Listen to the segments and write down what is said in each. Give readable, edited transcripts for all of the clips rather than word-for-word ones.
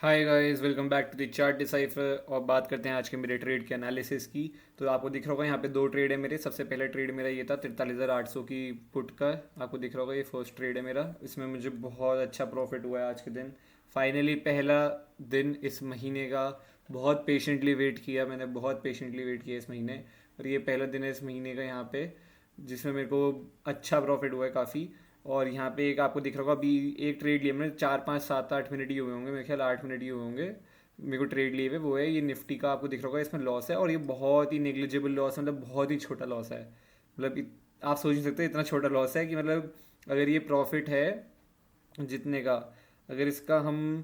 Hi guys, welcome back to the Chart Decipher. और बात करते हैं आज के मेरे ट्रेड के एनालिसिस की। तो आपको दिख रहा होगा यहाँ पे दो ट्रेड है मेरे। सबसे पहला ट्रेड मेरा ये था 43,800 की पुट का। आपको दिख रहा होगा ये फर्स्ट ट्रेड है मेरा। इसमें मुझे बहुत अच्छा प्रॉफिट हुआ है आज के दिन। फाइनली पहला दिन इस महीने का। बहुत पेशेंटली वेट किया मैंने, बहुत पेशेंटली वेट किया इस महीने। और ये पहला दिन है इस महीने का यहाँ पे, जिसमें मेरे को अच्छा प्रॉफिट हुआ है काफ़ी। और यहाँ पे एक आपको दिख रहा होगा, अभी एक ट्रेड लिया मैंने, 4 5 7 8 मिनट ही हुए होंगे, मेरे ख्याल 8 मिनट ही हुए होंगे मेरे को ट्रेड लिए हुए। वो है ये निफ्टी का। आपको दिख रहा होगा इसमें लॉस है, और ये बहुत ही नेग्लिजिबल लॉस है, मतलब बहुत ही छोटा लॉस है। मतलब आप सोच नहीं सकते इतना छोटा लॉस है कि मतलब अगर ये प्रॉफिट है जितने का, अगर इसका हम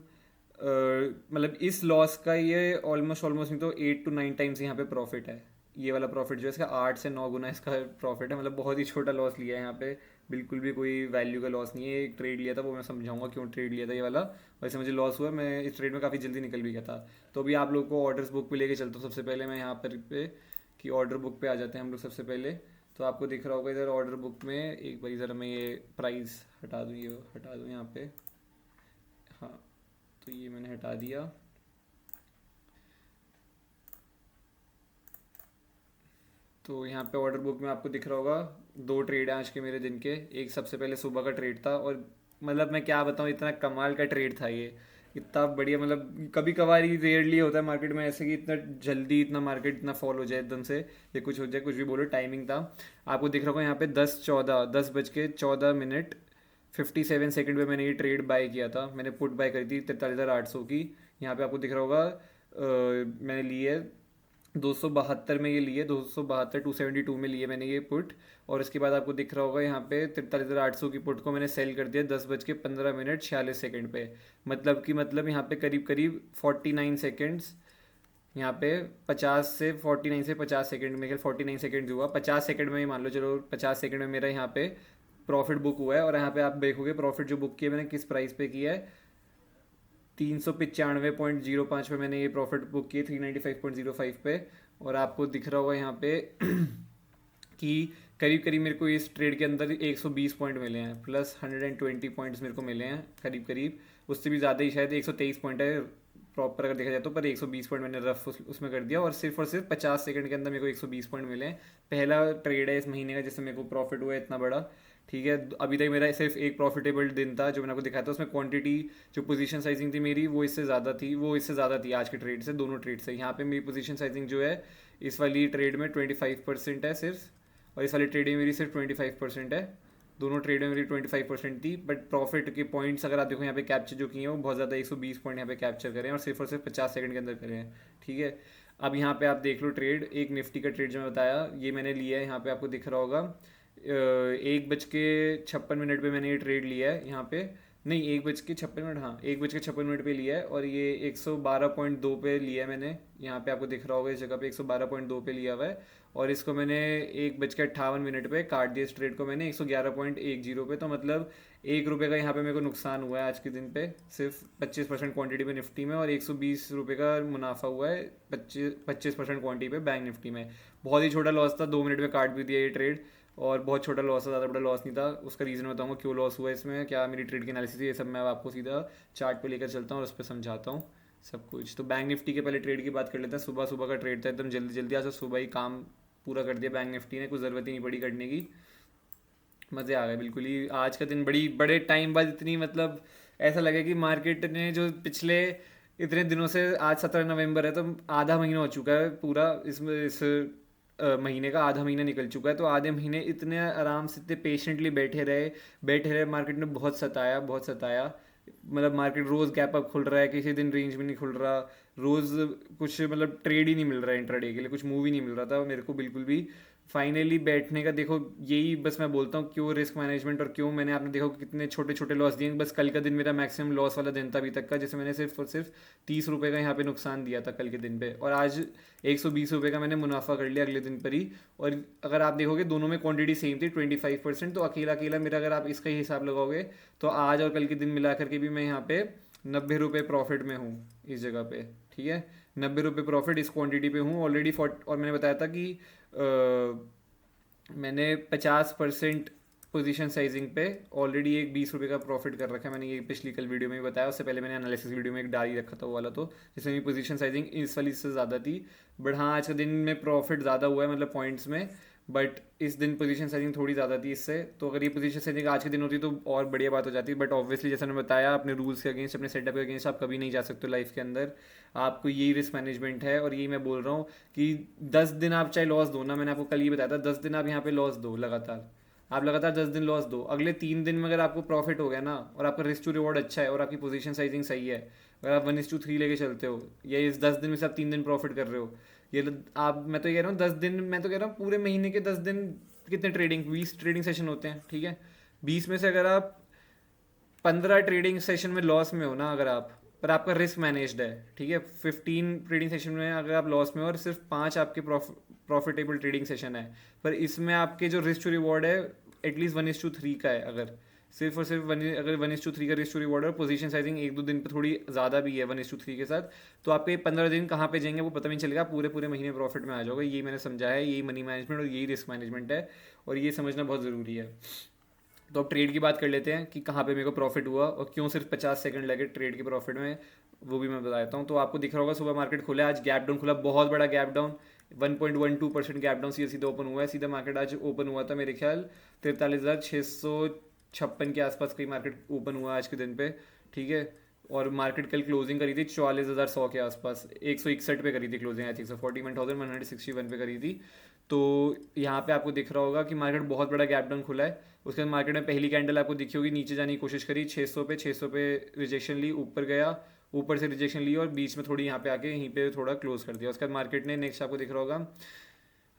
मतलब इस लॉस का ये ऑलमोस्ट ऑलमोस्ट नहीं तो 8 to 9 टाइम्स यहाँ पे प्रॉफिट है। ये वाला प्रॉफिट जो है इसका 8 से 9 गुना इसका प्रॉफिट है। मतलब बहुत ही छोटा लॉस लिया है यहाँ पे। बिल्कुल भी कोई वैल्यू का लॉस नहीं है। एक ट्रेड लिया था, वो मैं समझाऊंगा क्यों ट्रेड लिया था ये वाला। वैसे मुझे लॉस हुआ, मैं इस ट्रेड में काफ़ी जल्दी निकल भी गया था। तो अभी आप लोग को ऑर्डर्स बुक पे लेके चलता हूँ। सबसे पहले मैं यहाँ पर पे कि ऑर्डर बुक पे आ जाते हैं हम लोग सबसे पहले। तो आपको दिख रहा होगा इधर ऑर्डर बुक में, एक बार ज़रा मैं ये प्राइस हटा दूँ, ये हटा दूँ यहाँ पे। हाँ, तो ये मैंने हटा दिया। तो यहाँ पे ऑर्डर बुक में आपको दिख रहा होगा दो ट्रेड हैं आज के मेरे दिन के। एक सबसे पहले सुबह का ट्रेड था, और मतलब मैं क्या बताऊँ, इतना कमाल का ट्रेड था ये। इतना बढ़िया, मतलब कभी कभार ही रेयरली होता है मार्केट में ऐसे कि इतना जल्दी इतना मार्केट इतना फॉल हो जाए एकदम से, या कुछ हो जाए, कुछ भी बोलो। टाइमिंग था, आपको दिख रहा होगा यहाँ पे 10 बज के 14 57 सेकंड पे मैंने ये ट्रेड बाय किया था। मैंने पुट बाय करी थी 43,800 की। यहाँ पे आपको दिख रहा होगा मैंने ली है 272 में, ये लिए 272 272 में लिए मैंने ये पुट। और इसके बाद आपको दिख रहा होगा यहाँ पे 43,800 की पुट को मैंने सेल कर दिया 10 बज के 15 मिनट 46 सेकंड पे। मतलब यहाँ पे करीब करीब 49 सेकेंड्स। यहाँ पे 50 से 49 से 50 सेकंड में, 49 सेकंड हुआ। 50 सेकंड में ही मान लो, चलो 50 सेकंड में मेरा यहाँ पे प्रॉफिट बुक हुआ है। और यहाँ पे आप देखोगे प्रॉफिट जो बुक किया मैंने किस प्राइस पे किया है, 395.05 पे मैंने ये प्रॉफिट बुक किए, 395.05 पे। और आपको दिख रहा होगा यहाँ पे कि करीब करीब मेरे को इस ट्रेड के अंदर 120 पॉइंट मिले हैं, प्लस 120 पॉइंट्स मेरे को मिले हैं करीब करीब। उससे भी ज़्यादा ही, शायद 123 पॉइंट है प्रॉपर अगर देखा जाए तो, पर 120 पॉइंट मैंने रफ उसमें कर दिया। और सिर्फ 50 सेकंड के अंदर मेरे को 120 पॉइंट मिले हैं। पहला ट्रेड है इस महीने का जिससे मेरे को प्रॉफिट हुआ है इतना बड़ा। ठीक है, अभी तक मेरा सिर्फ एक प्रॉफिटेबल दिन था जो मैंने आपको दिखाया था। उसमें क्वांटिटी, जो पोजीशन साइजिंग थी मेरी, वो इससे ज़्यादा थी आज के ट्रेड से, दोनों ट्रेड से। यहाँ पे मेरी पोजीशन साइजिंग जो है इस वाली ट्रेड में 25% है सिर्फ, और इस वाली ट्रेड में मेरी सिर्फ 25% है। दोनों ट्रेड में मेरी 25% थी। बट प्रॉफिट के पॉइंट्स अगर आप देखो यहाँ पे कैप्चर जो किए हैं वो बहुत ज़्यादा, 120 पॉइंट यहाँ पे कैप्चर करें, और सिर्फ 50 सेकंड के अंदर करें हैं। ठीक है, अब यहाँ पे आप देख लो ट्रेड, एक निफ्टी का ट्रेड जो मैं बताया ये मैंने लिया है। यहाँ पे आपको दिख रहा होगा 1 बज के 56 मिनट पे मैंने ये ट्रेड लिया है यहाँ पे। नहीं, 1 बज के 56 मिनट, हाँ 1 बज के 56 मिनट पे लिया है। और ये 112.2 पे लिया है मैंने। यहाँ पे आपको दिख रहा होगा इस जगह पे 112.2 पे लिया हुआ है। और इसको मैंने 1 बज के 58 मिनट पे काट दिया इस ट्रेड को मैंने 111.10 पे। तो मतलब ₹1 का यहाँ पे मेरे को नुकसान हुआ है आज के दिन पे, सिर्फ 25% क्वांटिटी पे निफ्टी में, और ₹120 का मुनाफा हुआ है 25% क्वांटिटी पे बैंक निफ्टी में। बहुत ही छोटा लॉस था, 2 मिनट में काट भी दिया ये ट्रेड। और बहुत छोटा लॉस था, ज़्यादा बड़ा लॉस नहीं था। उसका रीज़न बताऊंगा क्यों लॉस हुआ इसमें, क्या मेरी ट्रेड की एनालिसिस है, ये सब मैं अब आपको सीधा चार्ट पे लेकर चलता हूँ और उस पर समझाता हूँ सब कुछ। तो बैंक निफ्टी के पहले ट्रेड की बात कर लेते हैं। सुबह सुबह का ट्रेड था, एकदम जल्दी जल्दी, आज तो सुबह ही काम पूरा कर दिया बैंक निफ्टी ने, कुछ ज़रूरत ही नहीं पड़ी करने की। मज़े आ गए बिल्कुल ही। आज का दिन बड़े टाइम बाद इतनी, मतलब ऐसा लगे कि मार्केट ने जो पिछले इतने दिनों से, आज 17 नवंबर है तो आधा महीना हो चुका है पूरा, इसमें इस महीने का आधा महीना निकल चुका है। तो आधे महीने इतने आराम से, इतने पेशेंटली बैठे रहे। मार्केट ने बहुत सताया, बहुत सताया। मतलब मार्केट रोज़ गैप अप खुल रहा है, किसी दिन रेंज में नहीं खुल रहा। रोज़ कुछ मतलब ट्रेड ही नहीं मिल रहा है, इंट्राडे के लिए कुछ मूव ही नहीं मिल रहा था मेरे को बिल्कुल भी। फाइनली बैठने का देखो, यही बस मैं बोलता हूँ क्यों रिस्क मैनेजमेंट, और क्यों मैंने, आपने देखो कितने छोटे छोटे लॉस दिए। बस कल का दिन मेरा मैक्सिमम लॉस वाला दिन था अभी तक का, जैसे मैंने सिर्फ और सिर्फ ₹30 का यहाँ पे नुकसान दिया था कल के दिन पे। और आज ₹120 का मैंने मुनाफा कर लिया अगले दिन पर ही। और अगर आप देखोगे दोनों में क्वांटिटी सेम थी, 25%। तो अकेला अकेला मेरा, अगर आप इसका ही हिसाब लगाओगे, तो आज और कल के दिन मिला करके भी मैं यहाँ पे ₹90 प्रॉफिट में हूँ इस जगह पे। ठीक है, ₹90 प्रॉफिट इस क्वांटिटी पे हूँ ऑलरेडी। और मैंने बताया था कि मैंने 50% पोजीशन साइजिंग पे ऑलरेडी एक 20 रुपये का प्रॉफिट कर रखा है मैंने, ये पिछली कल वीडियो में भी बताया, उससे पहले मैंने एनालिसिस वीडियो में एक डाल ही रखा था वो वाला, तो जिसमें मेरी पोजीशन साइजिंग इस वाली से ज़्यादा थी। बट हाँ, आज के दिन में प्रॉफिट ज़्यादा हुआ है मतलब पॉइंट्स में, बट इस दिन पोजीशन साइजिंग थोड़ी ज़्यादा थी इससे, तो अगर ये पोजीशन साइजिंग आज के दिन होती तो और बढ़िया बात हो जाती। बट ऑब्वियसली जैसा मैंने बताया, अपने रूल्स के अगेंस्ट, अपने सेटअप के अगेंस्ट आप कभी नहीं जा सकते लाइफ के अंदर। आपको यही रिस्क मैनेजमेंट है, और यही मैं बोल रहा हूँ कि 10 दिन आप चाहे लॉस दो ना, मैंने आपको कल ये बताया था, 10 दिन आप यहाँ पे लॉस दो लगातार, आप लगातार 10 दिन लॉस दो, अगले 3 दिन में अगर आपको प्रॉफिट हो गया ना, और आपका रिस्क टू रिवॉर्ड अच्छा है, और आपकी पोजीशन साइजिंग सही है, अगर आप 1:3 लेके चलते हो, या इस 10 दिन में से आप 3 दिन प्रॉफिट कर रहे हो, आप, मैं तो ये कह रहा हूँ 10 दिन, मैं तो कह रहा हूँ पूरे महीने के 10 दिन कितने ट्रेडिंग, 20 ट्रेडिंग सेशन होते हैं, ठीक है। 20 में से अगर आप 15 ट्रेडिंग सेशन में लॉस में हो ना, अगर आप, पर आपका रिस्क मैनेज्ड है, ठीक है, 15 ट्रेडिंग सेशन में अगर आप लॉस में हो और सिर्फ 5 आपके प्रॉफिटेबल ट्रेडिंग सेशन है, पर इसमें आपके जो रिस्क टू रिवॉर्ड है एटलीस्ट 1:3 का है, अगर सिर्फ और सिर्फ अगर 1:3 का रिस्क टू रिवॉर्ड है, और पोजीशन साइजिंग 1-2 दिन पे थोड़ी ज़्यादा भी है 1:3 के साथ, तो आपके 15 दिन कहाँ पे जाएंगे वो पता भी नहीं चलेगा, पूरे पूरे महीने प्रॉफिट में आ जाओगे। यही मैंने समझा है, यही मनी मैनेजमेंट और यही रिस्क मैनेजमेंट है, और ये समझना बहुत ज़रूरी है। तो अब ट्रेड की बात कर लेते हैं कि कहाँ पे मेरे को प्रॉफिट हुआ और क्यों सिर्फ 50 सेकंड लगे ट्रेड के प्रॉफिट में, वो भी मैं बता देता हूँ। तो आपको दिख रहा होगा सुबह मार्केट खुला, आज गैप डाउन खुला, बहुत बड़ा गैप डाउन, 1.12% गैप डाउन सीधा सीधा ओपन हुआ है। सीधा मार्केट आज ओपन हुआ था मेरे ख्याल 43,656 के आसपास कहीं मार्केट ओपन हुआ आज के दिन पे, ठीक है। और मार्केट कल क्लोजिंग करी थी 44,100 के आसपास, 161 पे करी थी क्लोजिंग, आई थिंक सो 41,161 पे करी थी। तो यहाँ पे आपको दिख रहा होगा कि मार्केट बहुत बड़ा गैप डाउन खुला है। उसके बाद मार्केट में पहली कैंडल आपको दिखी होगी, नीचे जाने की कोशिश करी 600 पे रिजेक्शन ली, ऊपर गया, ऊपर से रिजेक्शन ली, और बीच में थोड़ी यहाँ पे आके यहीं पे थोड़ा क्लोज कर दिया। उसके बाद मार्केट ने नेक्स्ट आपको दिख रहा होगा,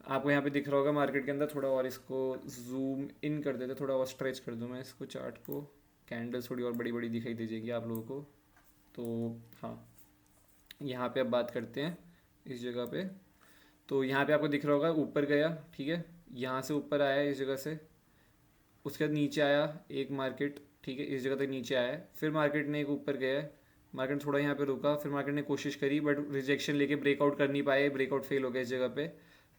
आपको यहाँ पे दिख रहा होगा मार्केट के अंदर थोड़ा और, इसको जूम इन कर देते, थोड़ा और स्ट्रेच कर दूँ मैं इसको चार्ट को, कैंडल्स थोड़ी और बड़ी बड़ी दिखाई दे जाएगी आप लोगों को। तो हाँ, यहाँ पे अब बात करते हैं इस जगह पे। तो यहाँ पे आपको दिख रहा होगा ऊपर गया, ठीक है, यहाँ से ऊपर आया इस जगह से, उसके बाद नीचे आया एक मार्केट, ठीक है, इस जगह तक नीचे आया है, फिर मार्केट ने एक ऊपर गया, मार्केट थोड़ा यहाँ पे रुका, फिर मार्केट ने कोशिश करी बट रिजेक्शन लेके ब्रेकआउट कर नहीं पाए, ब्रेकआउट फेल हो गया इस जगह पे,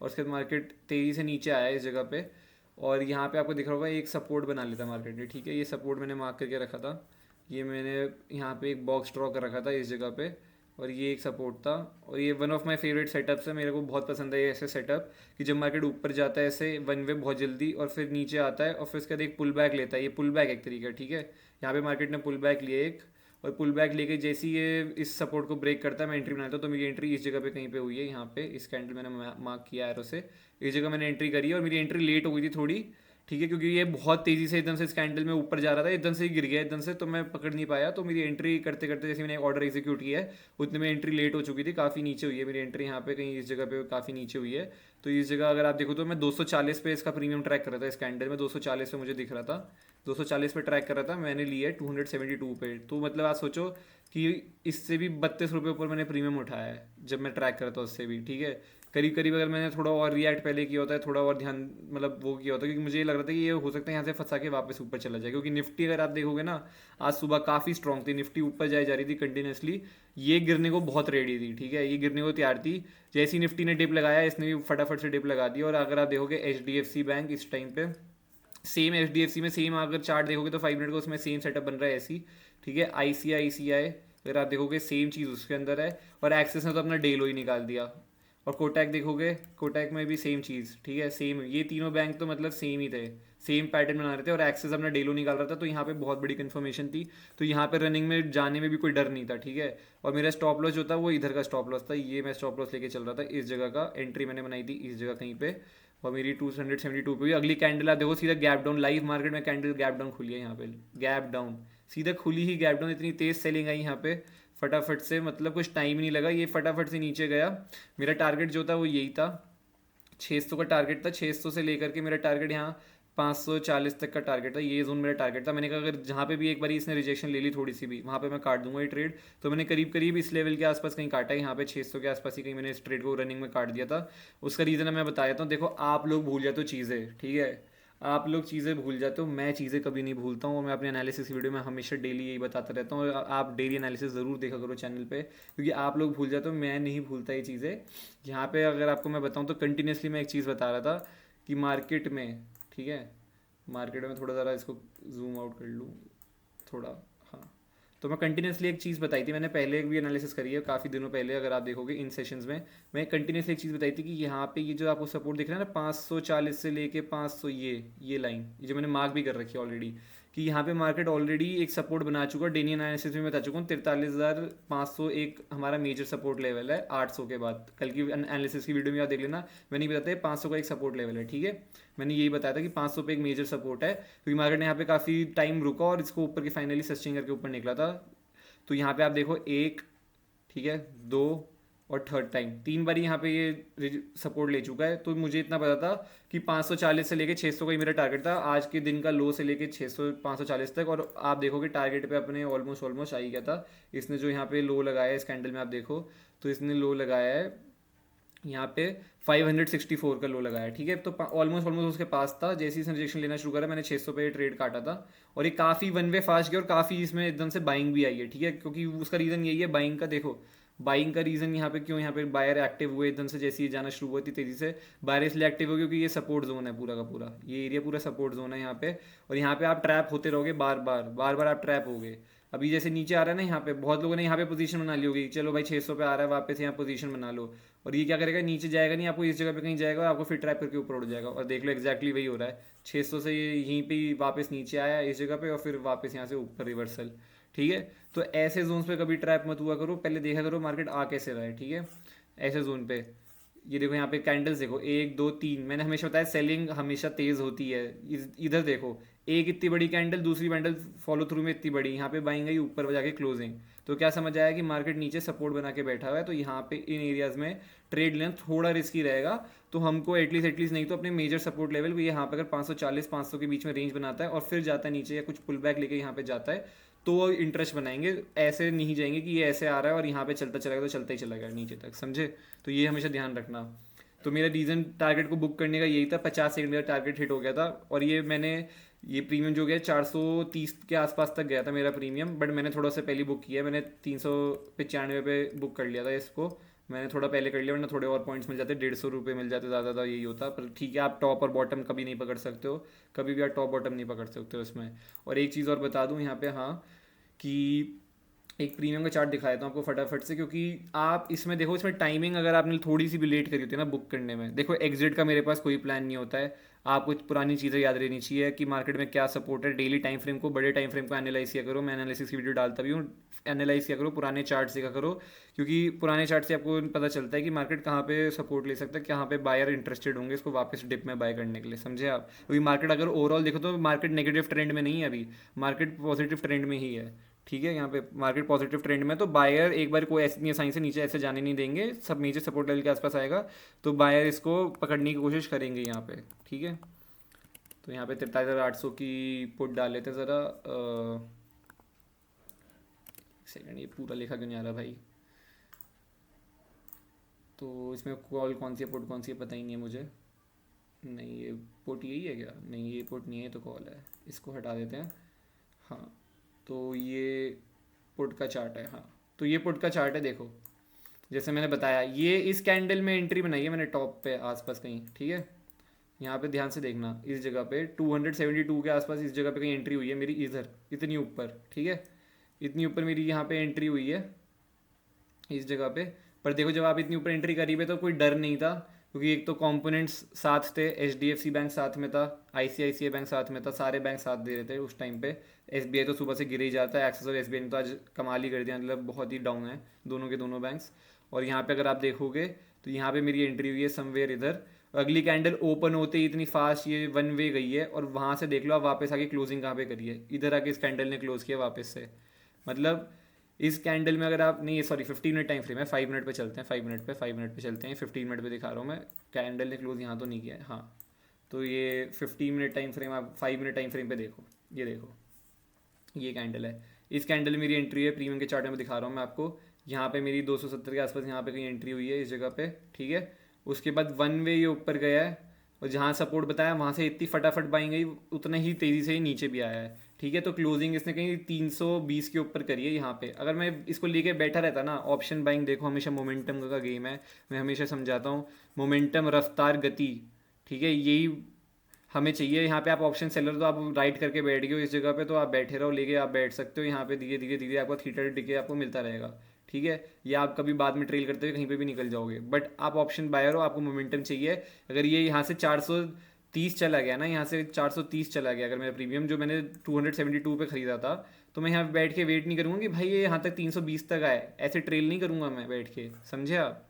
और उसके बाद मार्केट तेज़ी से नीचे आया इस जगह पे। और यहाँ पे आपको दिख रहा होगा एक सपोर्ट बना लेता मार्केट ने, ठीक है, ये सपोर्ट मैंने मार्क करके रखा था, ये मैंने यहाँ पे एक बॉक्स ड्रॉ कर रखा था इस जगह पे, और ये एक सपोर्ट था। और ये one of my favourite setups है, मेरे को बहुत पसंद है ये ऐसे सेटअप, कि जब मार्केट ऊपर जाता है ऐसे वन वे बहुत जल्दी, और फिर नीचे आता है, और फिर उसके बाद एक पुल बैक लेता है, ये पुल बैक एक तरीका है, ठीक है। यहाँ पे मार्केट ने पुल बैक लिया एक, और पुल बैक लेके जैसे ही ये इस सपोर्ट को ब्रेक करता है मैं एंट्री बनाता हूँ। तो मेरी एंट्री इस जगह पे कहीं पे हुई है, यहाँ पे इस कैंडल मैंने मार्क किया एरो से, इस जगह मैंने एंट्री करी है, और मेरी एंट्री लेट हो गई थी थोड़ी, ठीक है, क्योंकि ये बहुत तेज़ी से एकदम से इस कैंडल में ऊपर जा रहा था, एकदम से ही गिर गया एकदम से, तो मैं पकड़ नहीं पाया। तो मेरी एंट्री करते करते जैसे मैंने ऑर्डर एग्जीक्यूट किया है उतने में एंट्री लेट हो चुकी थी, काफ़ी नीचे हुई है मेरी एंट्री, यहाँ पे कहीं इस जगह पे काफ़ी नीचे हुई है। तो इस जगह अगर आप देखो तो मैं 240 पे इसका प्रीमियम ट्रैक कर रहा था, इस कैंडल में 240 पे मुझे दिख रहा था, 240 पे ट्रैक कर रहा था, मैंने लिया है 272 पे। तो मतलब आप सोचो कि इससे भी 32 रुपये ऊपर मैंने प्रीमियम उठाया है जब मैं ट्रैक करता हूँ उससे भी, ठीक है। करीब करीब अगर मैंने थोड़ा और रिएक्ट पहले किया होता है, थोड़ा और ध्यान मतलब वो किया होता है, क्योंकि मुझे ये लग रहा था कि ये हो सकता है यहाँ से फंसा के वापस ऊपर चला जाए, क्योंकि निफ्टी अगर आप देखोगे ना, आज सुबह काफ़ी स्ट्रॉन्ग थी निफ्टी, ऊपर जाए जा रही थी कंटिन्यूसली, ये गिरने को बहुत रेडी थी, ठीक है, ये गिरने को तैयार थी। जैसे ही निफ्टी ने डिप लगाया, इसने भी फटाफट से डिप लगा दी। और अगर आप देखोगे HDFC बैंक इस टाइम पे, सेम HDFC में सेम अगर चार्ट देखोगे तो 5 मिनट का उसमें सेम सेटअप बन रहा है ऐसी, ठीक है। ICICI अगर आप देखोगे सेम चीज़ उसके अंदर है, और एक्सिस ने तो अपना डे लो ही निकाल दिया। और कोटैक देखोगे, कोटैक में भी सेम चीज़, ठीक है, सेम, ये तीनों बैंक तो मतलब सेम ही थे, सेम पैटर्न बना रहे थे, और एक्सिस अपना डेलो निकाल रहा था। तो यहाँ पे बहुत बड़ी कंफर्मेशन थी, तो यहाँ पे रनिंग में जाने में भी कोई डर नहीं था, ठीक है। और मेरा स्टॉप लॉस जो था वो इधर का स्टॉप लॉस था, ये मैं स्टॉप लॉस लेके चल रहा था इस जगह का, एंट्री मैंने बनाई थी इस जगह कहीं पे, और मेरी 272 पे हुई। अगली कैंडल आप देखो सीधा गैप डाउन, लाइव मार्केट में कैंडल गैप डाउन खुली है यहाँ पे, गैप डाउन सीधा खुली ही गैप डाउन, इतनी तेज सेलिंग आई यहाँ पे फटाफट से, मतलब कुछ टाइम ही नहीं लगा, ये फटाफट से नीचे गया। मेरा टारगेट जो था वो यही था, 600 का टारगेट था, 600 से लेकर के मेरा टारगेट यहाँ 540 तक का टारगेट था, ये जोन मेरा टारगेट था। मैंने कहा अगर जहाँ पे भी एक बार इसने रिजेक्शन ले ली थोड़ी सी भी, वहाँ पे मैं काट दूंगा ये ट्रेड। तो मैंने करीब करीब इस लेवल के आसपास कहीं काटा है, यहाँ पे 600 के आसपास ही कहीं मैंने इस ट्रेड को रनिंग में काट दिया था। उसका रीज़न मैं बता देता हूँ। देखो आप लोग भूल जाते हो चीज़ें, ठीक है, आप लोग चीज़ें भूल जाते हो, मैं चीज़ें कभी नहीं भूलता हूँ, और मैं अपने एनालिसिस वीडियो में हमेशा डेली यही बताता रहता हूँ। और आप डेली एनालिसिस ज़रूर देखा करो चैनल पे, क्योंकि आप लोग भूल जाते हो, मैं नहीं भूलता ये चीज़ें। यहाँ पे अगर आपको मैं बताऊँ तो कंटिन्यूसली मैं एक चीज़ बता रहा था कि मार्केट में, ठीक है, मार्केट में थोड़ा ज़रा इसको जूम आउट कर लूँ थोड़ा। हाँ, तो मैं कंटिन्यूसली एक चीज़ बताई थी, मैंने पहले भी एनालिसिस करी है काफ़ी दिनों पहले, अगर आप देखोगे इन सेशंस में मैं कंटिन्यूसली एक चीज़ बताई थी कि यहाँ पे ये जो आपको सपोर्ट दिख रहा है ना 540 से लेके 500, ये लाइन ये जो मैंने मार्क भी कर रखी है ऑलरेडी, कि यहाँ पे मार्केट ऑलरेडी एक सपोर्ट बना चुका है। डेली एनालिसिस में बता चुका हूँ 43,500 एक हमारा मेजर सपोर्ट लेवल है 800 के बाद। कल की एनालिसिस की वीडियो में आप देख लेना, मैंने बताया 500 का एक सपोर्ट लेवल है, ठीक है। मैंने यही बताया था कि 500 पे एक मेजर सपोर्ट है, क्योंकि मार्केट ने यहाँ पे काफ़ी टाइम रुका और इसको ऊपर की फाइनली सस्टेन करके ऊपर निकला था। तो यहाँ पे आप देखो एक, ठीक है, दो और थर्ड टाइम, 3 बार यहाँ पे ये सपोर्ट ले चुका है। तो मुझे इतना पता था कि 540 से लेके 600 का ही मेरा टारगेट था, आज के दिन का लो से लेके 600 540 तक। और आप देखोगे टारगेट पे अपने ऑलमोस्ट आ ही गया था। इसने जो यहाँ पे लो लगाया है इस कैंडल में आप देखो, तो इसने लो लगाया है यहाँ पे 564 का लो लगाया है, ठीक है। तो ऑलमोस्ट उसके पास था, जैसे ही इसने रिजेक्शन लेना शुरू करा मैंने 600 पे ट्रेड काटा था। और ये काफ़ी वन वे फास्ट गया और काफ़ी इसमें एकदम से बाइंग भी आई है, ठीक है। क्योंकि उसका रीज़न यही है बाइंग का, देखो बाइंग का रीज़न यहाँ पे क्यों, यहाँ पे बायर एक्टिव हुए एकदम से, जैसे ही जाना शुरू हुआ थी तेज़ी से बायर इसलिए एक्टिव हो, क्योंकि ये सपोर्ट जोन है पूरा का पूरा, ये एरिया पूरा सपोर्ट जोन है यहाँ पे। और यहाँ पे आप ट्रैप होते रहोगे, बार बार आप ट्रैप होगे। अभी जैसे नीचे आ रहा है ना, यहाँ पे बहुत लोगों ने यहाँ पे पोजीशन बना ली होगी, चलो भाई 600 पे आ रहा है वापस यहाँ पोजीशन बना लो। और ये क्या करेगा, नीचे जाएगा नहीं, आपको इस जगह पे कहीं जाएगा और आपको फिर ट्रैप करके ऊपर उड़ जाएगा। और देख लो एग्जैक्टली वही हो रहा है, 600 से ये यहीं पे ही वापस नीचे आया इस जगह पे और फिर वापस यहाँ से ऊपर रिवर्सल, ठीक है। तो ऐसे जोन्स पे कभी ट्रैप मत हुआ करो, पहले देखा करो मार्केट आ कैसे रहा है, ठीक है। ऐसे जोन पे ये देखो यहाँ पे कैंडल्स देखो 1 2 3, मैंने हमेशा बताया सेलिंग हमेशा तेज होती है। इधर देखो एक इतनी बड़ी कैंडल, दूसरी कैंडल फॉलो थ्रू में इतनी बड़ी, यहाँ पे बाइंग आई ऊपर जाके क्लोजिंग। तो क्या समझ आया कि मार्केट नीचे सपोर्ट बना के बैठा हुआ है, तो यहाँ पे इन एरियाज में ट्रेड लेना थोड़ा रिस्की रहेगा। तो हमको एटलीस्ट नहीं तो अपने मेजर सपोर्ट लेवल को यहाँ पे अगर 540 500 के बीच में रेंज बनाता है और फिर जाता है नीचे या कुछ पुल बैक लेके यहाँ पे जाता है, तो इंटरेस्ट बनाएंगे। ऐसे नहीं जाएंगे कि ये ऐसे आ रहा है और यहाँ पे चलता चलेगा तो चलता ही चला गया नीचे तक, समझे। तो ये हमेशा ध्यान रखना। तो मेरा रीज़न टारगेट को बुक करने का यही था, 50 सेकंड मेरा टारगेट हिट हो गया था। और ये प्रीमियम जो गया 430 के आसपास तक गया था मेरा प्रीमियम, बट मैंने थोड़ा सा पहले बुक किया, मैंने 395 पे बुक कर लिया था इसको। मैंने थोड़ा पहले कर लिया, वरना थोड़े और पॉइंट्स मिल जाते, 150 रुपये मिल जाते ज़्यादा था, यही होता। पर ठीक है, आप टॉप और बॉटम कभी नहीं पकड़ सकते हो, कभी भी आप टॉप बॉटम नहीं पकड़ सकते हो इसमें। और एक चीज़ और बता दूँ यहाँ पे, हाँ, कि एक प्रीमियम का चार्ट दिखाया था आपको फटाफट से, क्योंकि आप इसमें देखो, इसमें टाइमिंग अगर आपने थोड़ी सी भी लेट करी होती है ना बुक करने में, देखो एग्जिट का मेरे पास कोई प्लान नहीं होता है। आपको पुरानी चीज़ें याद रहनी चाहिए कि मार्केट में क्या सपोर्ट है, डेली टाइम फ्रेम को, बड़े टाइम फ्रेम को एनालाइज किया करो। मैं एनालिसिस की वीडियो डालता भी हूँ, एनालाइज किया करो, पुराने चार्ट देखा करो, क्योंकि पुराने चार्ट से आपको पता चलता है कि मार्केट कहाँ पे सपोर्ट ले सकता है, कहाँ पे बायर इंटरेस्टेड होंगे इसको वापस डिप में बाय करने के लिए, समझे आप। क्योंकि मार्केट अगर ओवरऑल देखो तो मार्केट नेगेटिव ट्रेंड में नहीं है अभी, मार्केट पॉजिटिव ट्रेंड में ही है, ठीक है। यहाँ पे मार्केट पॉजिटिव ट्रेंड में, तो बायर एक बार कोई ऐसी साइन से नीचे ऐसे जाने नहीं देंगे, सब मेजर सपोर्ट लेवल के आसपास आएगा तो बायर इसको पकड़ने की कोशिश करेंगे यहाँ पे, ठीक है। तो यहाँ पे 43,800 की पुट डाल लेते ज़रा। सेकंड, ये पूरा लिखा क्यों नहीं आ रहा भाई। तो इसमें कॉल कौन सी है, पुट कौन सी है, पता ही नहीं है मुझे। नहीं, ये पुट यही है क्या, नहीं ये पुट नहीं है, तो कॉल है, इसको हटा देते हैं। हाँ, तो ये पुट का चार्ट है, हाँ। तो ये पुट का चार्ट है, देखो जैसे मैंने बताया, ये इस कैंडल में एंट्री बनाई है मैंने टॉप पे आसपास कहीं, ठीक है। यहाँ पे ध्यान से देखना, इस जगह पे 272 के आसपास इस जगह पे कहीं एंट्री हुई है मेरी, इधर इतनी ऊपर, ठीक है, इतनी ऊपर मेरी यहाँ पे एंट्री हुई है इस जगह पे। पर देखो जब आप इतनी ऊपर एंट्री करी है तो कोई डर नहीं था, क्योंकि एक तो कंपोनेंट्स साथ थे, HDFC बैंक साथ में था, ICICI बैंक साथ में था, सारे बैंक साथ दे रहे थे उस टाइम पे। SBI तो सुबह से गिर ही जाता है, एक्सिस और SBI ने तो आज कमाल ही कर दिया, मतलब बहुत ही डाउन है दोनों के दोनों बैंक्स। और यहाँ पे अगर आप देखोगे तो यहाँ पे मेरी एंट्री हुई है समवेयर इधर, अगली कैंडल ओपन होते ही इतनी फास्ट ये वन वे गई है, और वहाँ से देख लो आप वापस आके क्लोजिंग कहाँ पे करी है, इधर आके इस कैंडल ने क्लोज किया वापस से। मतलब इस कैंडल में अगर आप, नहीं ये सॉरी 15 मिनट टाइम फ्रेम है, 5 मिनट पे चलते हैं, 5 मिनट पे चलते हैं, 15 मिनट पे दिखा रहा हूँ मैं, कैंडल ने क्लोज यहाँ तो नहीं किया है, हाँ। तो ये 15 मिनट टाइम फ्रेम, आप 5 मिनट टाइम फ्रेम पे देखो, ये देखो ये कैंडल है, इस कैंडल मेरी एंट्री है, प्रीमियम के चार्ट में दिखा रहा हूँ मैं आपको। यहाँ पे मेरी 270 के आसपास यहाँ पे कहीं एंट्री हुई है इस जगह पे, ठीक है। उसके बाद वन वे ये ऊपर गया है, और जहाँ सपोर्ट बताया वहाँ से इतनी फटाफट बाइंग गई, उतना ही तेज़ी से ही नीचे भी आया है, ठीक है। तो क्लोजिंग इसने कहीं 320 के ऊपर करी है यहाँ पे। अगर मैं इसको लेके बैठा रहता ना, ऑप्शन बाइंग देखो हमेशा मोमेंटम का गेम है, मैं हमेशा समझाता हूँ, मोमेंटम, रफ्तार, गति, ठीक है, यही हमें चाहिए यहाँ पे, आप ऑप्शन सेलर तो आप राइट करके बैठ गए हो इस जगह पे, तो आप बैठे रहो, लेके आप बैठ सकते हो यहाँ पे, धीरे धीरे धीरे आपका थीटा डिके आपको मिलता रहेगा, ठीक है। या आप कभी बाद में ट्रेल करते हुए कहीं पे भी निकल जाओगे, बट आप ऑप्शन बायर हो, आपको मोमेंटम चाहिए। अगर ये यहाँ से 430 चला गया ना, यहाँ से 430 चला गया, अगर मेरा प्रीमियम जो मैंने 272 पे खरीदा था, तो मैं यहाँ पे बैठ के वेट नहीं करूँगा कि भाई ये यहाँ तक 320 तक आए, ऐसे ट्रेल नहीं करूँगा मैं बैठ के, समझे आप।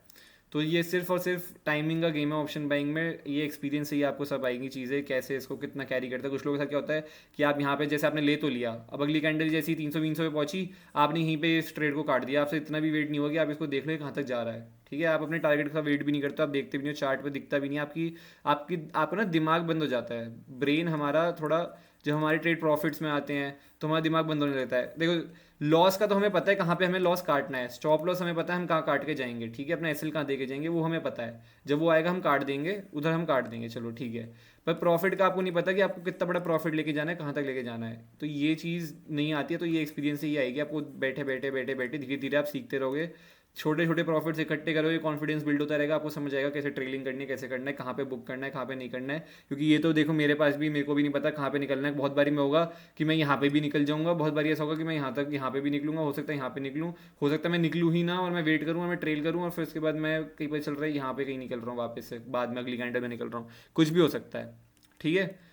तो ये सिर्फ और सिर्फ टाइमिंग का गेम है ऑप्शन बाइंग में, ये एक्सपीरियंस से ही आपको सब आएंगी चीज़ें, कैसे इसको कितना कैरी करता है। कुछ लोगों के साथ क्या होता है कि आप यहाँ पे जैसे आपने ले तो लिया, अब अगली कैंडल जैसी 300 पे पहुंची, आपने यहीं पे इस ट्रेड को काट दिया, आपसे इतना भी वेट नहीं होगा कि आप इसको देख लो कहाँ तक जा रहा है, ठीक है। आप अपने टारगेट का वेट भी नहीं करते, आप देखते भी नहीं हो, चार्ट पे दिखता भी नहीं, आपकी आपकी आपका ना दिमाग बंद हो जाता है, ब्रेन हमारा थोड़ा, जब हमारे ट्रेड प्रॉफिट्स में आते हैं तो हमारा दिमाग बंद होने लगता है। देखो, लॉस का तो हमें पता है कहाँ पे हमें लॉस काटना है, स्टॉप लॉस हमें पता है हम कहाँ काट के जाएंगे, ठीक है, अपना एसएल कहाँ दे के जाएंगे वो हमें पता है, जब वो आएगा हम काट देंगे, उधर हम काट देंगे, चलो ठीक है। पर प्रॉफिट का आपको नहीं पता कि आपको कितना बड़ा प्रॉफिट लेके जाना है, कहाँ तक लेके जाना है, तो ये चीज़ नहीं आती है। तो ये एक्सपीरियंस से ही आएगी आपको, बैठे बैठे बैठे बैठे धीरे धीरे आप सीखते रहोगे, छोटे छोटे प्रॉफिट्स इकट्ठे करोगे, कॉन्फिडेंस बिल्ड होता रहेगा, आपको समझ आएगा कैसे ट्रेलिंग करनी है, कैसे करना है, कहाँ पे बुक करना है, कहाँ पे नहीं करना है। क्योंकि ये तो देखो मेरे पास भी, मेरे को भी नहीं पता कहाँ पे निकलना है, बहुत बारी में होगा कि मैं यहाँ पे भी निकल जाऊँगा, बहुत बारी ऐसा होगा कि मैं यहाँ पे भी निकलूंगा, हो सकता है यहाँ पे निकलूँ, हो सकता है मैं निकलूँ ही ना और मैं वेट करूँ और मैं ट्रेल करूँ, और फिर उसके बाद मैं कहीं पर चल रहा है यहाँ पे कहीं निकल रहा हूँ वापस से, बाद में अगली कैंडल में निकल रहा हूँ, कुछ भी हो सकता है, ठीक है।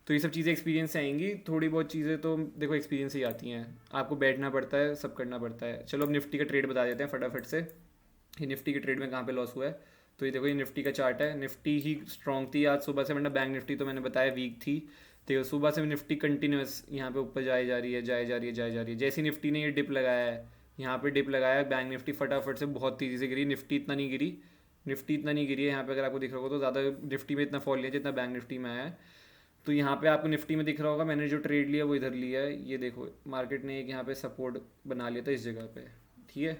तो ये सब चीज़ें एक्सपीरियंस से आएंगी, थोड़ी बहुत चीज़ें तो देखो एक्सपीरियंस से ही आती हैं, आपको बैठना पड़ता है, सब करना पड़ता है। चलो अब निफ्टी का ट्रेड बता देते हैं फटाफट से, ये निफ्टी के ट्रेड में कहाँ पे लॉस हुआ है। तो ये देखो, ये निफ्टी का चार्ट है, निफ्टी ही स्ट्रॉन्ग थी आज सुबह से, वरना बैंक निफ्टी तो मैंने बताया वीक थी। तो सुबह से निफ्टी कंटिन्यूस यहाँ पे ऊपर जाए जा रही है, जाए जा रही है, जाए जा रही है। जैसी निफ्टी ने ये डिप लगाया है, यहाँ पे डिप लगाया, बैंक निफ्टी फटाफट से बहुत तेज़ी से गिरी, निफ्टी इतना नहीं गिरी, निफ्टी इतना नहीं गिरी है यहाँ पे, अगर आपको दिख रहा होगा तो ज़्यादा निफ्टी में इतना फॉल लिया जितना बैंक निफ्टी में आया है। तो यहाँ पे आपको निफ्टी में दिख रहा होगा, मैंने जो ट्रेड लिया वो इधर लिया है, ये देखो मार्केट ने एक यहाँ पे सपोर्ट बना लिया था इस जगह पे, ठीक है।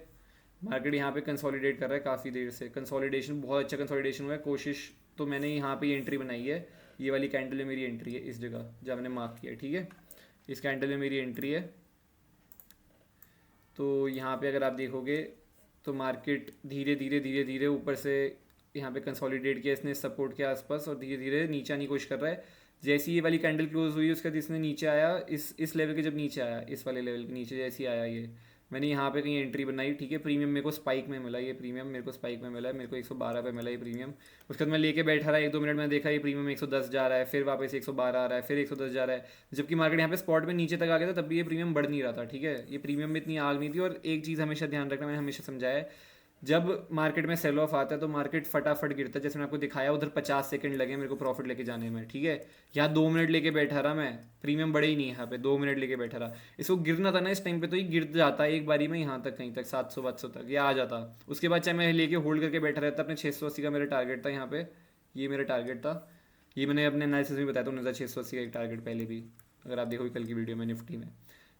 मार्केट यहाँ पे कंसोलिडेट कर रहा है काफ़ी देर से, कंसोलिडेशन बहुत अच्छा कंसोलिडेशन हुआ है, कोशिश तो मैंने यहाँ पे ये एंट्री बनाई है, ये वाली कैंडल में मेरी एंट्री है इस जगह जहाँ मैंने मार्क किया है, ठीक है। इस कैंडल में मेरी एंट्री है। तो यहाँ पे अगर आप देखोगे तो मार्केट धीरे धीरे धीरे धीरे ऊपर से यहाँ पे कंसोलिडेट किया इसने सपोर्ट के आसपास, और धीरे धीरे नीचे आने की कोशिश कर रहा है। जैसी ये वाली कैंडल क्लोज हुई उसके बाद इसने नीचे आया, इस लेवल के जब नीचे आया, इस वाले लेवल के नीचे जैसे ही आया ये, मैंने यहाँ पे कहीं एंट्री बनाई, ठीक है। प्रीमियम मेरे को स्पाइक में मिला, ये प्रीमियम मेरे को स्पाइक में मिला है, मेरे को 112 पे मिला ये प्रीमियम। उसके बाद मैं लेके बैठा रहा, 1-2 मिनट में देखा ये प्रीमियम 110 जा रहा है, फिर वापस 112 आ रहा है, फिर 110 जा रहा है, जबकि मार्केट यहाँ पे स्पॉट में नीचे तक आ गया था, तब भी ये प्रीमियम बढ़ नहीं रहा था, ठीक है। ये प्रीमियम में इतनी आग नहीं थी। और एक चीज़ हमेशा ध्यान रखना, मैंने हमेशा समझाया है, जब मार्केट में सेल ऑफ आता है तो मार्केट फटाफट गिरता है, जैसे मैंने आपको दिखाया उधर 50 सेकंड लगे मेरे को प्रॉफिट लेके जाने में, ठीक है। यहाँ 2 मिनट लेके बैठा रहा मैं, प्रीमियम बढ़े ही नहीं, यहाँ पे 2 मिनट लेके बैठा रहा। इसको गिरना था ना इस टाइम पे, तो ये गिर जाता है एक बारी में यहाँ तक, कहीं तक 700-800 तक ये आ जाता। उसके बाद चाहे मैं लेके होल्ड करके बैठा रहता, अपने 680 का मेरा टारगेट था यहाँ पे, ये मेरा टारगेट था, ये मैंने अपने एनालिसिस में बताया था 19,680 का एक टारगेट पहले भी, अगर आप देखोगे कल की वीडियो में निफ्टी में।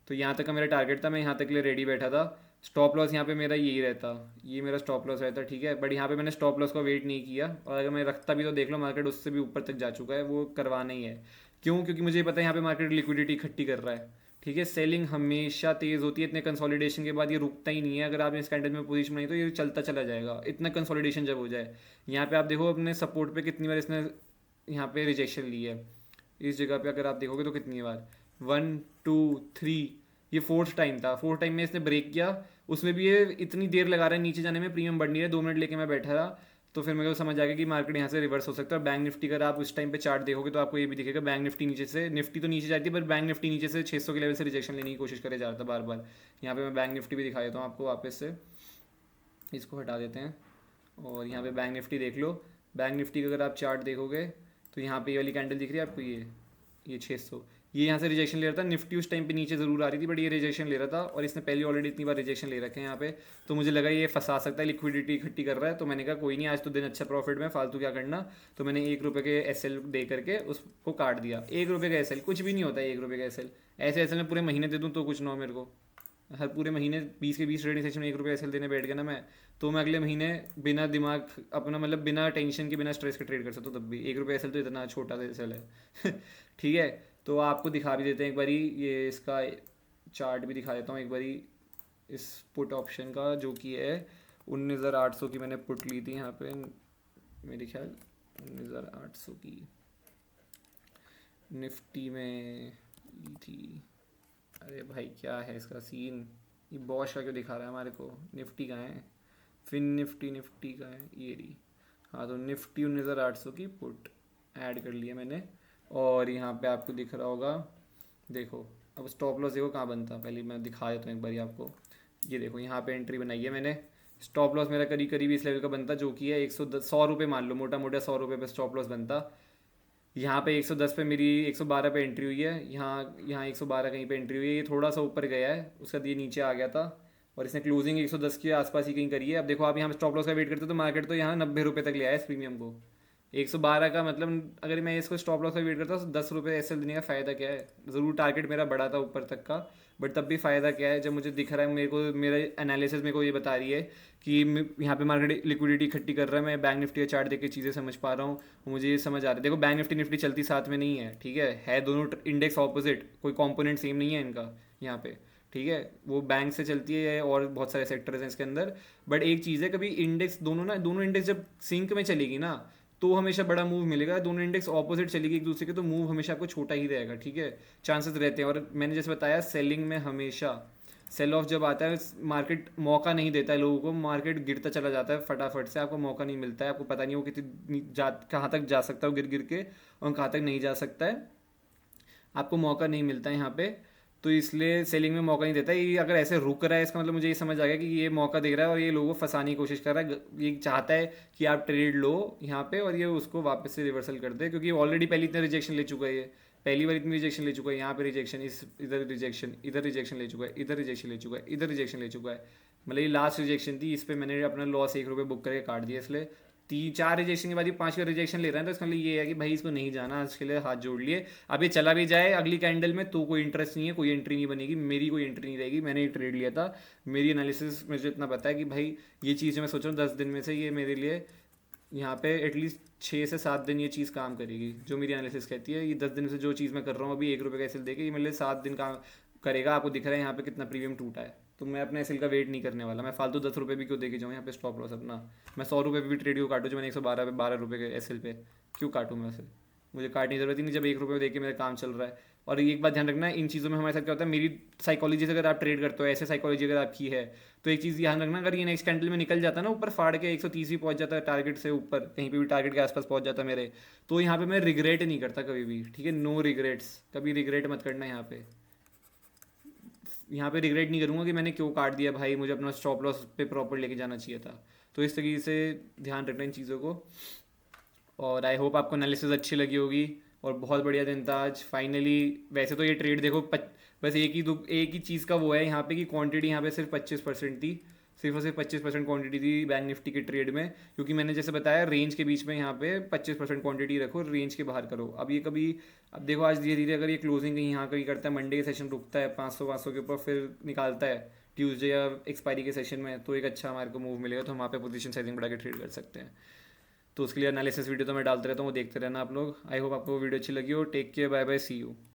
तो यहाँ तक का मेरा टारगेट था, मैं यहाँ तक के लिए रेडी बैठा था। स्टॉप लॉस यहाँ पे मेरा यही रहता, ये मेरा स्टॉप लॉस रहता, ठीक है। बट यहाँ पे मैंने स्टॉप लॉस का वेट नहीं किया, और अगर मैं रखता भी तो देख लो मार्केट उससे भी ऊपर तक जा चुका है, वो करवाना ही है। क्यों? क्योंकि मुझे पता है यहाँ पे मार्केट लिक्विडिटी इकट्ठी कर रहा है, ठीक है। सेलिंग हमेशा तेज़ होती है, इतने कंसोलिडेशन के बाद ये रुकता ही नहीं है। अगर आपने इस कैंडल में पोजीशन बनाई तो ये चलता चला जाएगा, इतना कंसोलिडेशन जब हो जाए। यहाँ पे आप देखो अपने सपोर्ट पे कितनी बार इसने यहाँ पे रिजेक्शन ली है, इस जगह पे अगर आप देखोगे तो कितनी बार, 1 2 3, ये फोर्थ टाइम था, फोर्थ टाइम में इसने ब्रेक किया, उसमें भी ये इतनी देर लगा रहा है नीचे जाने में, प्रीमियम बढ़ नहीं रहा है, 2 मिनट लेके मैं बैठा रहा। तो फिर मेरे को समझ आ गया कि मार्केट यहाँ से रिवर्स हो सकता है। और बैंक निफ्टी अगर आप उस टाइम पे चार्ट देखोगे तो आपको ये भी दिखेगा, बैंक निफ्टी नीचे से, निफ्टी तो नीचे जाती है पर बैंक निफ्टी नीचे से 600 के लेवल से रिजेक्शन लेने की कोशिश करे जा रहा था बार बार। यहाँ पे मैं बैंक निफ्टी भी दिखा देता हूँ आपको वापस से, इसको हटा देते हैं, और यहाँ पे बैंक निफ्टी देख लो। बैंक निफ्टी का अगर आप चार्ट देखोगे तो यहाँ पे ये वाली कैंडल दिख रही है आपको, ये 600, ये यहाँ से रिजेक्शन ले रहा था। निफ्टी उस टाइम पे नीचे ज़रूर आ रही थी, बट ये रिजेक्शन ले रहा था, और इसने पहले ऑलरेडी इतनी बार रिजेक्शन ले रखे हैं यहाँ पे। तो मुझे लगा ये फंसा सकता है, लिक्विडिटी इकट्ठी कर रहा है, तो मैंने कहा कोई नहीं, आज तो दिन अच्छा प्रॉफिट में, फालतू क्या करना। तो मैंने 1 रुपये के एसएल दे करके उसको काट दिया। 1 रुपये का एसएल कुछ भी नहीं होता है, 1 रुपये का एसएल, ऐसे एसएल में पूरे महीने दे दूँ तो कुछ ना हो मेरे को। हर पूरे महीने 20 के 20 ट्रेडिंग सेशन में 1 रुपये एसएल देने बैठ गया ना मैं, तो मैं अगले महीने बिना दिमाग अपना, मतलब बिना टेंशन के, बिना स्ट्रेस के ट्रेड कर सकता हूँ। तब भी 1 रुपये एसएल तो इतना छोटा सा एसएल है ठीक है। तो आपको दिखा भी देते हैं एक बारी, ये इसका चार्ट भी दिखा देता हूँ एक बारी, इस पुट ऑप्शन का, जो कि है 19,800 की मैंने पुट ली थी यहाँ पे, मेरे ख्याल 19,800 की, निफ्टी में ली थी। अरे भाई क्या है इसका सीन, ये बॉश का क्यों दिखा रहा है हमारे को, निफ्टी कहाँ है, फिन निफ्टी, निफ्टी कहाँ है, ये रही। हाँ तो निफ्टी 19,800 की पुट ऐड कर लिया मैंने। और यहाँ पे आपको दिख रहा होगा, देखो अब स्टॉप लॉस देखो कहाँ बनता है, पहले मैं दिखा देता हूँ एक बार आपको। ये देखो यहाँ पे एंट्री बनाई है मैंने, स्टॉप लॉस मेरा करीब करीब इस लेवल का बनता जो कि है 100 मान लो, मोटा मोटा 100 रुपये पे स्टॉप लॉस बनता। यहाँ पे 110 पे मेरी 112 पे एंट्री हुई है, यहाँ 112 कहीं पे एंट्री हुई है, ये थोड़ा सा ऊपर गया है, उसका ये नीचे आ गया था और इसने क्लोजिंग 110 के आसपास ही कहीं करी है। अब देखो आप यहाँ स्टॉप लॉस का वेट करते हो तो मार्केट तो यहाँ 90 रुपये तक ले आया इस प्रीमियम को। 112 का मतलब अगर मैं इसको स्टॉप लॉस का वेट करता तो 10 रुपये एस देने का फ़ायदा क्या है। ज़रूर टारगेट मेरा बड़ा था ऊपर तक का, बट तब भी फ़ायदा क्या है जब मुझे दिख रहा है, मेरे को मेरा एनालिसिस मेरे को ये बता रही है कि यहाँ पे मार्केट लिक्विडिटी इकट्ठी कर रहा है, मैं बैंक निफ्टी का चार्ट देख के चीज़ें समझ पा रहा हूँ, मुझे ये समझ आ रहा है। देखो बैंक निफ्टी निफ्टी चलती साथ में नहीं है, ठीक है दोनों इंडेक्स ऑपोजिट, कोई कंपोनेंट सेम नहीं है इनका यहाँ पे, ठीक है। वो बैंक से चलती है और बहुत सारे सेक्टर्स हैं इसके अंदर, बट एक चीज़ है कभी इंडेक्स दोनों इंडेक्स जब सिंक में चलेगी ना तो हमेशा बड़ा मूव मिलेगा, दोनों इंडेक्स ऑपोजिट चलेगी एक दूसरे के तो मूव हमेशा आपको छोटा ही रहेगा, ठीक है, चांसेस रहते हैं। और मैंने जैसे बताया सेलिंग में हमेशा सेल ऑफ जब आता है मार्केट मौका नहीं देता है लोगों को, मार्केट गिरता चला जाता है फटाफट से, आपको मौका नहीं मिलता है, आपको पता नहीं वो कितनी कहाँ तक जा सकता है गिर गिर के और कहाँ तक नहीं जा सकता है, आपको मौका नहीं मिलता है यहाँ पे। तो इसलिए सेलिंग में मौका नहीं देता है। ये अगर ऐसे रुक रहा है इसका मतलब मुझे ये समझ आ गया कि ये मौका देख रहा है और ये लोगों को फंसाने की कोशिश कर रहा है, ये चाहता है कि आप ट्रेड लो यहाँ पे और ये उसको वापस से रिवर्सल कर दे, क्योंकि ऑलरेडी पहले इतना रिजेक्शन ले चुका है, ये पहली बार इतनी रिजेक्शन ले चुका है, यहाँ पे रिजेक्शन, इस इधर रिजेक्शन, इधर रिजेक्शन ले चुका है, इधर रिजेक्शन ले चुका है, इधर रिजेक्शन ले चुका है, मतलब ये लास्ट रिजेक्शन थी, इस पर मैंने अपना लॉस 1 रुपये बुक करके काट दिया। इसलिए 3-4 रिजेक्शन के बाद ये 5वां रिजेक्शन ले रहा है, तो इसका मतलब ये है कि भाई इसको नहीं जाना, आज के लिए हाथ जोड़ लिए। अब ये चला भी जाए अगली कैंडल में तो कोई इंटरेस्ट नहीं है, कोई एंट्री नहीं बनेगी, मेरी कोई एंट्री नहीं रहेगी, मैंने एक ट्रेड लिया था। मेरी एनालिसिस मुझे इतना पता है कि भाई ये चीज़ जो मैं सोच रहा हूँ 10 दिन में से ये मेरे लिए यहाँ पे एटलीस्ट 6 से 7 दिन ये चीज़ काम करेगी, जो मेरी एनालिसिस कहती है। ये 10 दिन से जो चीज़ मैं कर रहा हूँ अभी 1 रुपये का एसएल देके, ये मेरे लिए 7 दिन काम करेगा। आपको दिख रहा है यहाँ पे कितना प्रीमियम टूटा है, तो मैं अपने एसएल का वेट नहीं करने वाला, मैं फालतू 10 रुपये भी क्यों देके जाऊँ यहाँ पे स्टॉप लॉस अपना। मैं 100 रुपये पे भी ट्रेड क्यों काटूँ जो मैंने 112 पे 12 रुपये के एसएल पे क्यों काटूँ मैं उसे, मुझे काटने की जरूरत ही नहीं जब 1 रुपये दे के मेरा काम चल रहा है। और एक बात ध्यान रखना, इन चीज़ों में हमारे साथ क्या होता है, मेरी साइकोलॉजी से अगर आप ट्रेड करते हो, ऐसे साइकोलॉजी अगर आपकी है तो एक चीज़ ध्यान रखना, अगर ये नेक्स्ट कैंडल में निकल जाता है ना ऊपर फाड़ के 130 भी पहुंच जाता है टारगेट से ऊपर, कहीं पे भी टारगेट के आसपास पहुंच जाता है मेरे, तो यहाँ पे मैं रिग्रेट नहीं करता कभी भी, ठीक है, नो रिग्रेट्स, कभी रिग्रेट मत करना यहाँ पे। यहाँ पे रिग्रेट नहीं करूँगा कि मैंने क्यों काट दिया भाई, मुझे अपना स्टॉप लॉस पे प्रॉपर लेके जाना चाहिए था। तो इस तरीके से ध्यान रखना इन चीज़ों को। और आई होप आपको एनालिसिस अच्छी लगी होगी, और बहुत बढ़िया दिन था आज फाइनली। वैसे तो ये ट्रेड देखो बस एक ही चीज़ का वो है यहाँ पे कि क्वांटिटी यहाँ पे सिर्फ 25% थी, सिर्फ और सिर्फ 25% क्वांटिटी थी बैंक निफ्टी के ट्रेड में, क्योंकि मैंने जैसे बताया रेंज के बीच में यहाँ पे 25% क्वांटिटी रखो, रेंज के बाहर करो। अब ये कभी, अब देखो आज धीरे धीरे अगर ये क्लोजिंग कहीं यहाँ कहीं करता है, मंडे के सेशन रुकता है 500 के ऊपर, फिर निकालता है ट्यूसडे या एक्सपायरी के सेशन में, तो एक अच्छा हमारे को मूव मिलेगा, तो हम वहाँ पे पोजीशन साइजिंग बढ़ा के ट्रेड कर सकते हैं। तो उसके लिए एनालिसिस वीडियो तो मैं डालते रहता हूँ, वो देखते रहना आप लोग। आई होप आपको वो वीडियो अच्छी लगी हो। Take care, bye bye, see you.